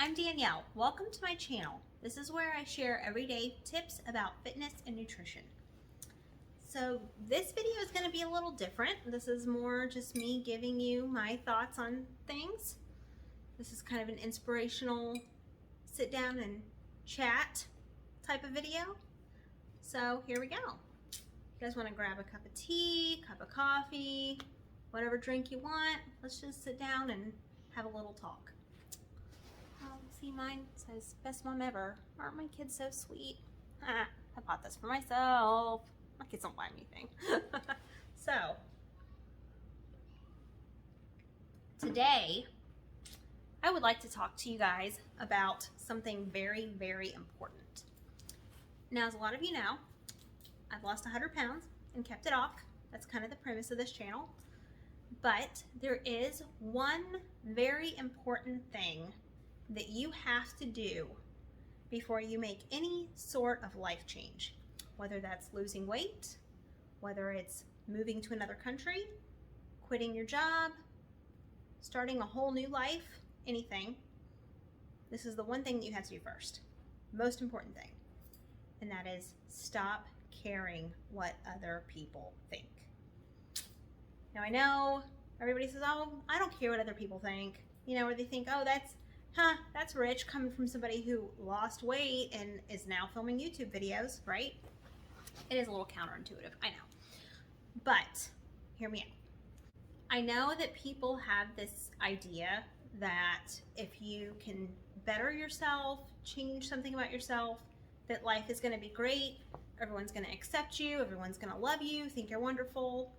I'm Danielle. Welcome to my channel. This is where I share everyday tips about fitness and nutrition. So this video is going to be a little different. This is more just me giving you my thoughts on things. This is kind of an inspirational sit down and chat type of video. So here we go. You guys want to grab a cup of tea, cup of coffee, whatever drink you want. Let's just sit down and have a little talk. See, mine says best mom ever. Aren't my kids so sweet? I bought this for myself. My kids don't buy me anything. So today I would like to talk to you guys about something very, very important. Now, as a lot of you know, I've lost 100 pounds and kept it off. That's kind of the premise of this channel. But there is one very important thing that you have to do before you make any sort of life change, whether that's losing weight, whether it's moving to another country, quitting your job, starting a whole new life, anything. This is the one thing that you have to do first, most important thing, and that is stop caring what other people think. Now, I know everybody says, oh, I don't care what other people think, or they think, oh, that's rich, coming from somebody who lost weight and is now filming YouTube videos, right? It is a little counterintuitive, I know. But hear me out. I know that people have this idea that if you can better yourself, change something about yourself, that life is going to be great, everyone's going to accept you, everyone's going to love you, think you're wonderful.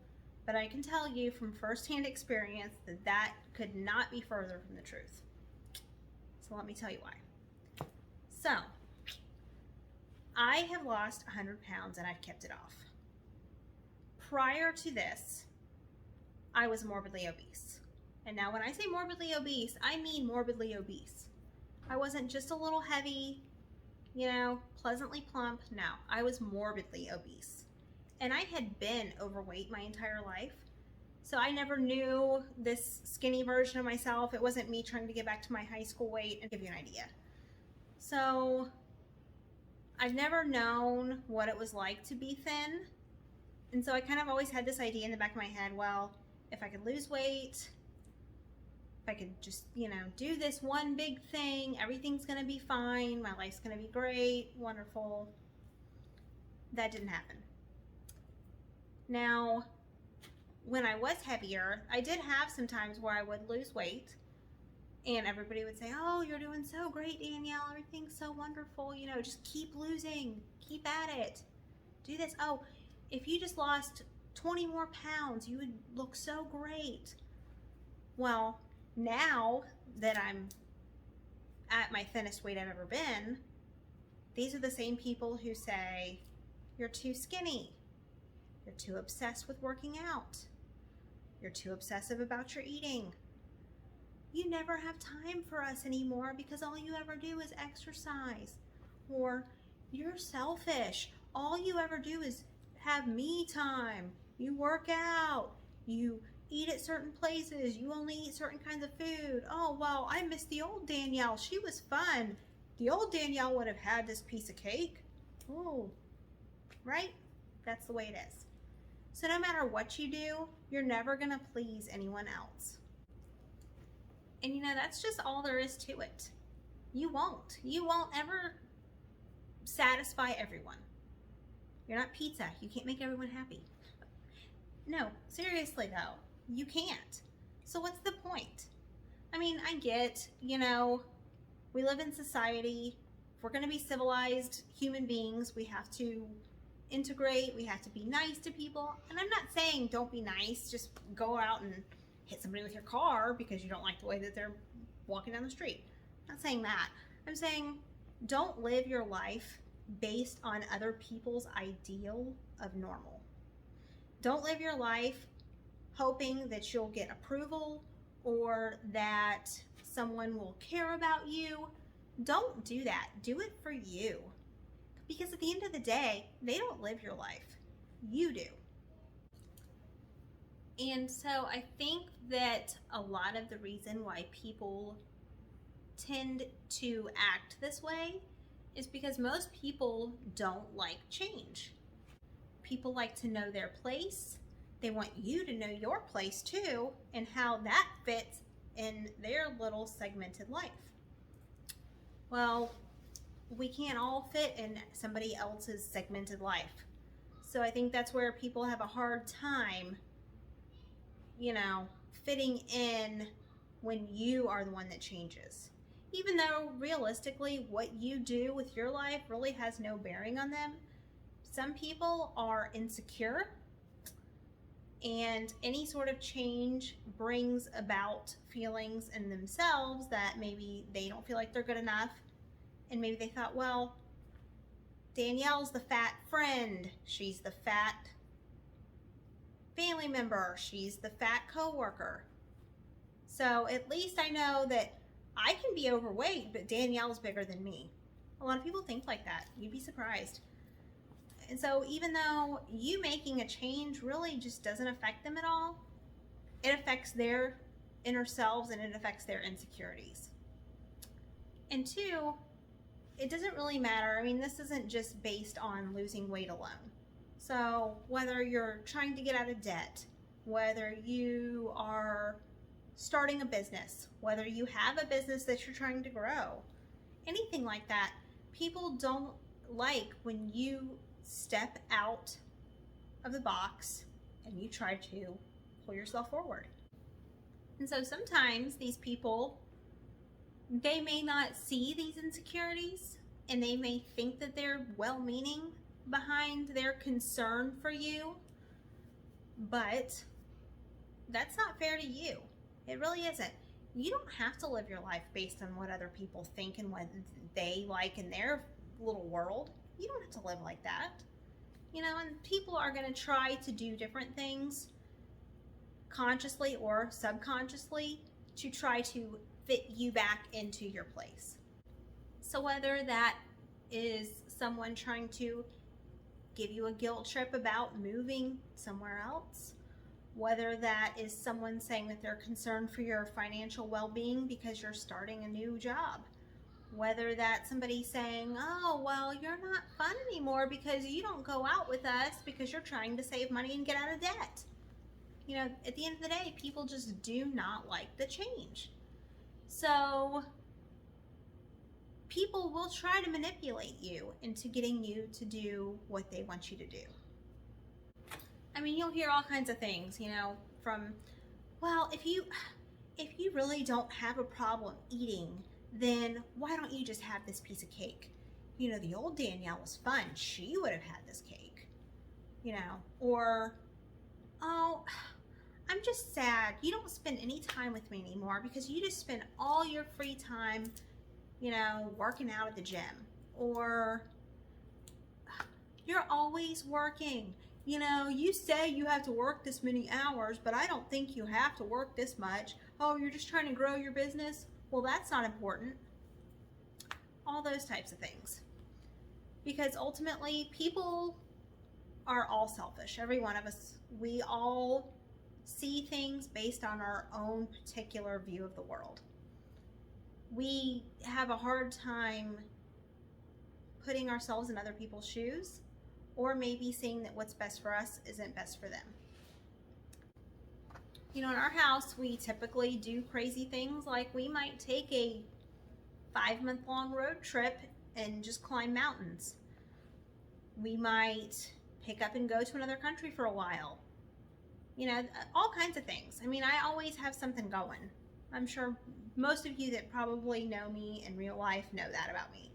But I can tell you from firsthand experience that that could not be further from the truth. So let me tell you why. So, I have lost 100 pounds and I've kept it off. Prior to this, I was morbidly obese. And now when I say morbidly obese, I mean morbidly obese. I wasn't just a little heavy, pleasantly plump. No, I was morbidly obese. And I had been overweight my entire life. So I never knew this skinny version of myself. It wasn't me trying to get back to my high school weight, and give you an idea. So I've never known what it was like to be thin. And so I kind of always had this idea in the back of my head, well, if I could lose weight, if I could just, do this one big thing, everything's gonna be fine, my life's gonna be great, wonderful. That didn't happen. Now, when I was heavier, I did have some times where I would lose weight and everybody would say, oh, you're doing so great, Danielle, everything's so wonderful, just keep losing, keep at it, do this. Oh, if you just lost 20 more pounds, you would look so great. Well, now that I'm at my thinnest weight I've ever been, these are the same people who say, you're too skinny, you're too obsessed with working out, you're too obsessive about your eating. You never have time for us anymore because all you ever do is exercise. Or you're selfish. All you ever do is have me time. You work out. You eat at certain places. You only eat certain kinds of food. Oh, well, I miss the old Danielle. She was fun. The old Danielle would have had this piece of cake. Oh, right? That's the way it is. So no matter what you do, you're never going to please anyone else. And that's just all there is to it. You won't ever satisfy everyone. You're not pizza. You can't make everyone happy. No, seriously though, you can't. So what's the point? I mean, I get, we live in society. If we're going to be civilized human beings, we have to integrate, we have to be nice to people. And I'm not saying don't be nice, just go out and hit somebody with your car because you don't like the way that they're walking down the street. I'm not saying that. I'm saying don't live your life based on other people's ideal of normal. Don't live your life hoping that you'll get approval or that someone will care about you. Don't do that. Do it for you. Because at the end of the day, they don't live your life. You do. And so I think that a lot of the reason why people tend to act this way is because most people don't like change. People like to know their place. They want you to know your place too, and how that fits in their little segmented life. Well, we can't all fit in somebody else's segmented life. So I think that's where people have a hard time, fitting in when you are the one that changes. Even though realistically, what you do with your life really has no bearing on them. Some people are insecure, and any sort of change brings about feelings in themselves that maybe they don't feel like they're good enough. And maybe they thought, well, Danielle's the fat friend. She's the fat family member. She's the fat coworker. So at least I know that I can be overweight, but Danielle's bigger than me. A lot of people think like that. You'd be surprised. And so even though you making a change really just doesn't affect them at all, it affects their inner selves and it affects their insecurities. And two, it doesn't really matter. I mean, this isn't just based on losing weight alone. So whether you're trying to get out of debt, whether you are starting a business, whether you have a business that you're trying to grow, anything like that, people don't like when you step out of the box and you try to pull yourself forward. And so sometimes these people, they may not see these insecurities and they may think that they're well-meaning behind their concern for you, but that's not fair to you. It really isn't. You don't have to live your life based on what other people think and what they like in their little world. You don't have to live like that. And people are going to try to do different things consciously or subconsciously to try to fit you back into your place. So whether that is someone trying to give you a guilt trip about moving somewhere else, whether that is someone saying that they're concerned for your financial well-being because you're starting a new job, whether that's somebody saying, oh, well, you're not fun anymore because you don't go out with us because you're trying to save money and get out of debt. At the end of the day, people just do not like the change. So people will try to manipulate you into getting you to do what they want you to do. I mean, you'll hear all kinds of things, from, well, if you really don't have a problem eating, then why don't you just have this piece of cake? The old Danielle was fun. She would have had this cake, or, oh, I'm just sad. You don't spend any time with me anymore because you just spend all your free time, working out at the gym, or you're always working. You say you have to work this many hours, but I don't think you have to work this much. Oh, you're just trying to grow your business? Well, that's not important. All those types of things. Because ultimately, people are all selfish. Every one of us, we all see things based on our own particular view of the world. We have a hard time putting ourselves in other people's shoes, or maybe seeing that what's best for us isn't best for them. In our house, we typically do crazy things, like we might take a 5-month-long road trip and just climb mountains. We might pick up and go to another country for a while. All kinds of things. I mean, I always have something going. I'm sure most of you that probably know me in real life know that about me.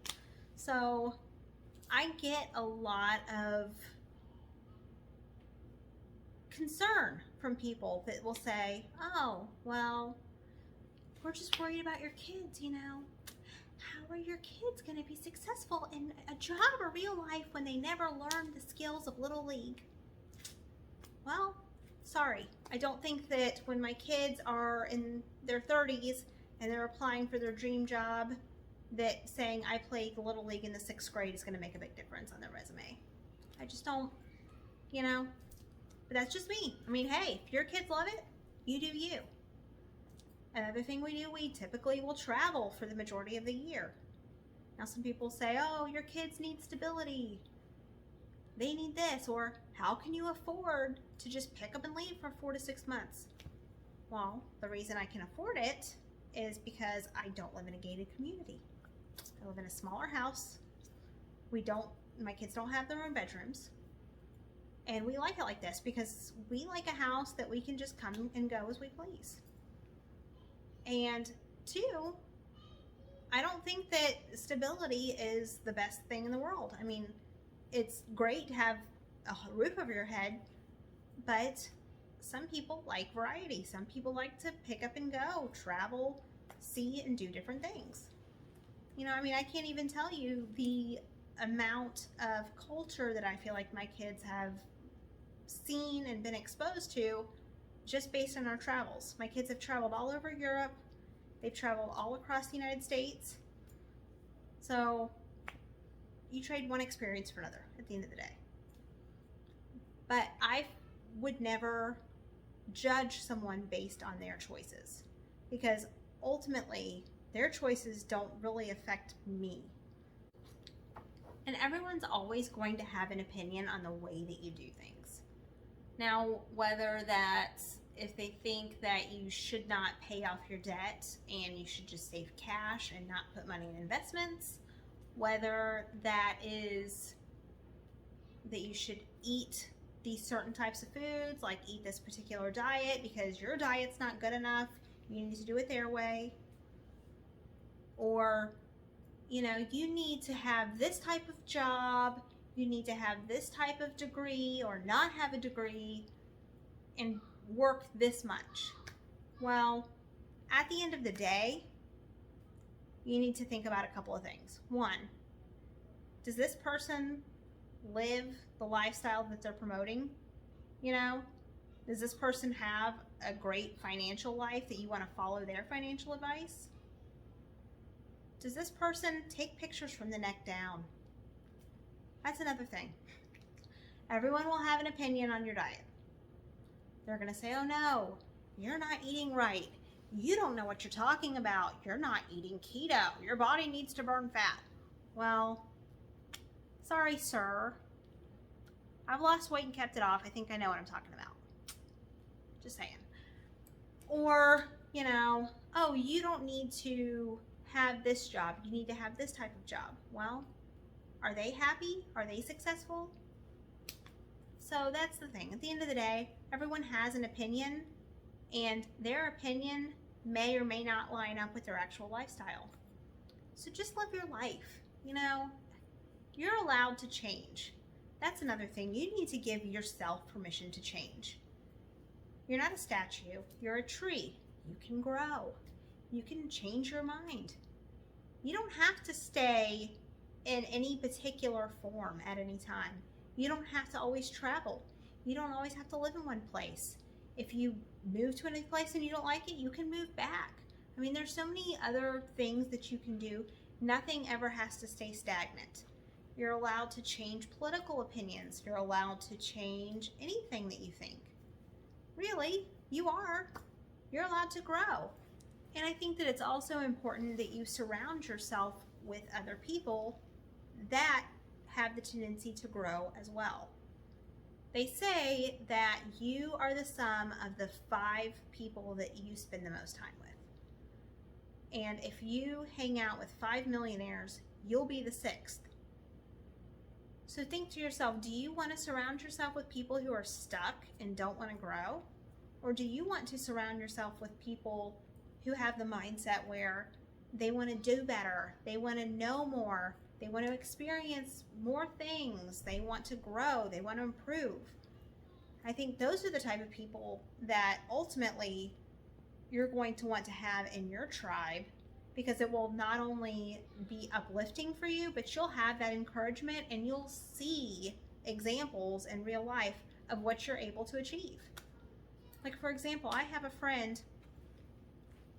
So I get a lot of concern from people that will say, oh, well, we're just worried about your kids, How are your kids going to be successful in a job or real life when they never learned the skills of Little League? Well, sorry. I don't think that when my kids are in their 30s and they're applying for their dream job, that saying I played Little League in the 6th grade is going to make a big difference on their resume. I just don't, But that's just me. I mean, hey, if your kids love it, you do you. Another thing we do, we typically will travel for the majority of the year. Now, some people say, oh, your kids need stability. They need this, or how can you afford to just pick up and leave for 4 to 6 months? Well, the reason I can afford it is because I don't live in a gated community. I live in a smaller house. My kids don't have their own bedrooms. And we like it like this because we like a house that we can just come and go as we please. And two, I don't think that stability is the best thing in the world. I mean, it's great to have a roof over your head, but some people like variety. Some people like to pick up and go, travel, see, and do different things. You know, I mean, I can't even tell you the amount of culture that I feel like my kids have seen and been exposed to just based on our travels. My kids have traveled all over Europe. They've traveled all across the United States. So you trade one experience for another at the end of the day. But I would never judge someone based on their choices, because ultimately their choices don't really affect me. And everyone's always going to have an opinion on the way that you do things. Now, whether that's if they think that you should not pay off your debt and you should just save cash and not put money in investments, whether that is that you should eat these certain types of foods, like eat this particular diet because your diet's not good enough, you need to do it their way, or you know, you need to have this type of job, you need to have this type of degree or not have a degree and work this much. Well, at the end of the day, you need to think about a couple of things. One, does this person live the lifestyle that they're promoting? You know, does this person have a great financial life that you want to follow their financial advice? Does this person take pictures from the neck down? That's another thing. Everyone will have an opinion on your diet. They're going to say, oh no, you're not eating right. You don't know what you're talking about. You're not eating keto. Your body needs to burn fat. Well, sorry, sir. I've lost weight and kept it off. I think I know what I'm talking about. Just saying. Or, you know, oh, you don't need to have this job. You need to have this type of job. Well, are they happy? Are they successful? So that's the thing. At the end of the day, everyone has an opinion, and their opinion may or may not line up with their actual lifestyle. So just live your life. You know, you're allowed to change. That's another thing. You need to give yourself permission to change. You're not a statue. You're a tree. You can grow. You can change your mind. You don't have to stay in any particular form at any time. You don't have to always travel. You don't always have to live in one place. If you move to a new place and you don't like it, you can move back. I mean, there's so many other things that you can do. Nothing ever has to stay stagnant. You're allowed to change political opinions. You're allowed to change anything that you think. Really, you are. You're allowed to grow. And I think that it's also important that you surround yourself with other people that have the tendency to grow as well. They say that you are the sum of the 5 people that you spend the most time with. And if you hang out with 5 millionaires, you'll be the 6th. So think to yourself, do you want to surround yourself with people who are stuck and don't want to grow? Or do you want to surround yourself with people who have the mindset where they want to do better, they want to know more, they want to experience more things, they want to grow, they want to improve? I think those are the type of people that ultimately you're going to want to have in your tribe, because it will not only be uplifting for you, but you'll have that encouragement and you'll see examples in real life of what you're able to achieve. Like, for example, I have a friend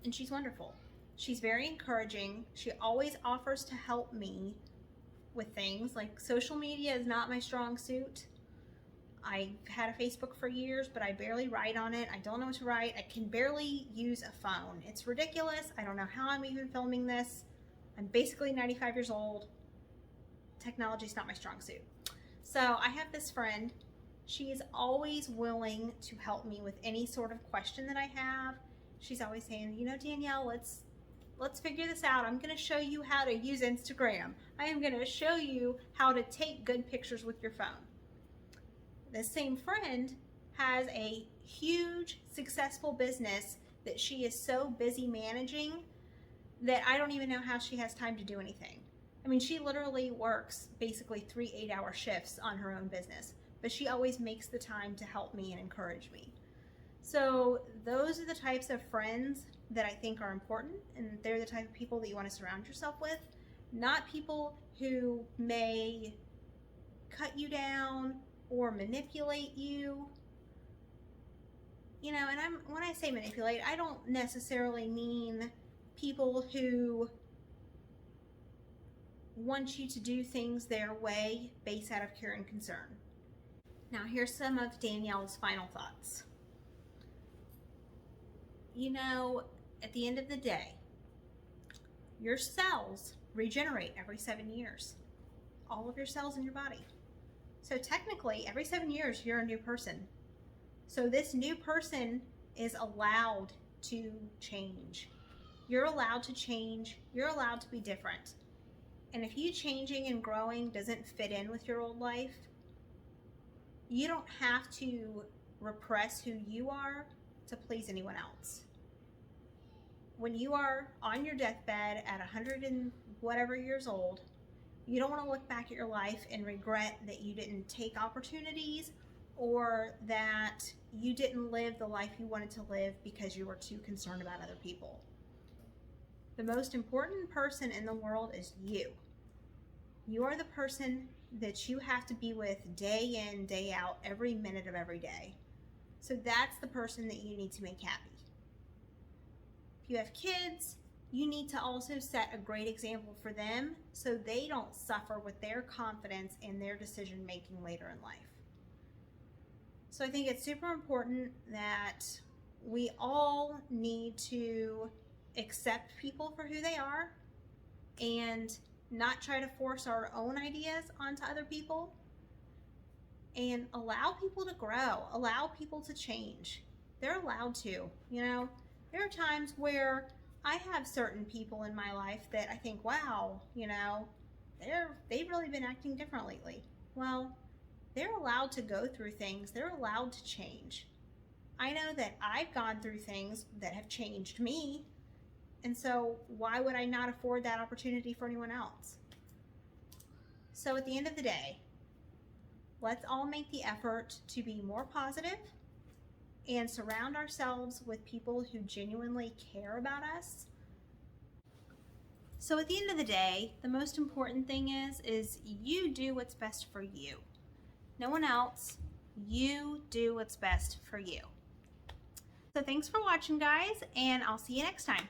and she's wonderful. She's very encouraging. She always offers to help me with things. Like, social media is not my strong suit. I've had a Facebook for years, but I barely write on it. I don't know what to write. I can barely use a phone. It's ridiculous. I don't know how I'm even filming this. I'm basically 95 years old. Technology's not my strong suit. So I have this friend. She is always willing to help me with any sort of question that I have. She's always saying, you know, Danielle, let's figure this out. I'm going to show you how to use Instagram. I am going to show you how to take good pictures with your phone. This same friend has a huge successful business that she is so busy managing that I don't even know how she has time to do anything. I mean, she literally works basically 3 8-hour shifts on her own business, but she always makes the time to help me and encourage me. So those are the types of friends that I think are important, and they're the type of people that you want to surround yourself with, not people who may cut you down or manipulate you. You know, and when I say manipulate, I don't necessarily mean people who want you to do things their way based out of care and concern. Now, here's some of Danielle's final thoughts. You know, at the end of the day, your cells regenerate every 7 years. All of your cells in your body. So technically, every 7 years, you're a new person. So this new person is allowed to change. You're allowed to change. You're allowed to be different. And if you changing and growing doesn't fit in with your old life, you don't have to repress who you are to please anyone else. When you are on your deathbed at 100 and whatever years old, you don't want to look back at your life and regret that you didn't take opportunities or that you didn't live the life you wanted to live because you were too concerned about other people. The most important person in the world is you. You are the person that you have to be with day in, day out, every minute of every day. So that's the person that you need to make happy. If you have kids, you need to also set a great example for them so they don't suffer with their confidence in their decision making later in life. So I think it's super important that we all need to accept people for who they are and not try to force our own ideas onto other people, and allow people to grow, allow people to change. They're allowed to, you know. There are times where I have certain people in my life that I think, wow, you know, they've really been acting different lately. Well, they're allowed to go through things. They're allowed to change. I know that I've gone through things that have changed me, and so why would I not afford that opportunity for anyone else? So at the end of the day, let's all make the effort to be more positive and surround ourselves with people who genuinely care about us. So at the end of the day, the most important thing is you do what's best for you. No one else. You do what's best for you. So thanks for watching, guys, and I'll see you next time.